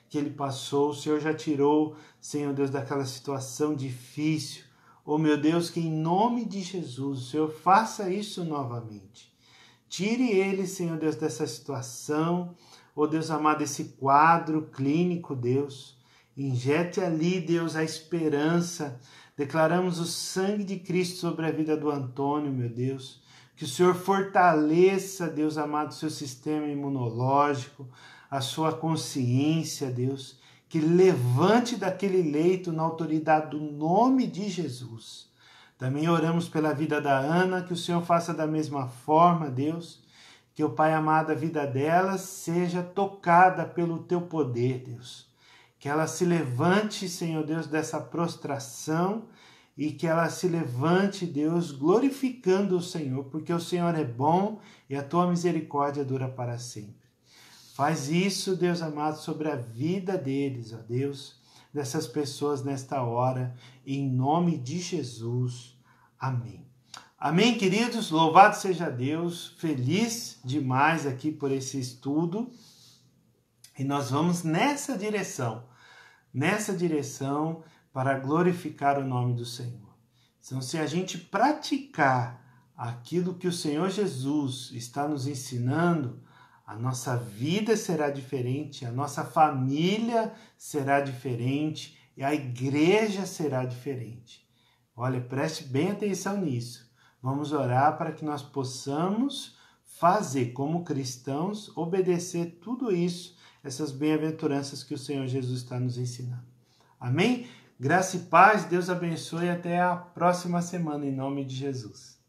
que ele passou, o Senhor já tirou, Senhor Deus, daquela situação difícil. Oh, meu Deus, que em nome de Jesus, o Senhor faça isso novamente. Tire ele, Senhor Deus, dessa situação. Oh, Deus amado, esse quadro clínico, Deus. Injete ali, Deus, a esperança. Declaramos o sangue de Cristo sobre a vida do Antônio, meu Deus. Que o Senhor fortaleça, Deus amado, o seu sistema imunológico, a sua consciência, Deus. Que levante daquele leito na autoridade do nome de Jesus. Também oramos pela vida da Ana, que o Senhor faça da mesma forma, Deus. Que o Pai amado, a vida dela seja tocada pelo teu poder, Deus. Que ela se levante, Senhor Deus, dessa prostração e que ela se levante, Deus, glorificando o Senhor, porque o Senhor é bom e a tua misericórdia dura para sempre. Faz isso, Deus amado, sobre a vida deles, ó Deus, dessas pessoas nesta hora, em nome de Jesus. Amém. Amém, queridos? Louvado seja Deus, feliz demais aqui por esse estudo. E nós vamos nessa direção para glorificar o nome do Senhor. Então, se a gente praticar aquilo que o Senhor Jesus está nos ensinando, a nossa vida será diferente, a nossa família será diferente, E a igreja será diferente. Olha, preste bem atenção nisso. Vamos orar para que nós possamos fazer, como cristãos, obedecer tudo isso, essas bem-aventuranças que o Senhor Jesus está nos ensinando. Amém? Graça e paz, Deus abençoe e até a próxima semana, em nome de Jesus.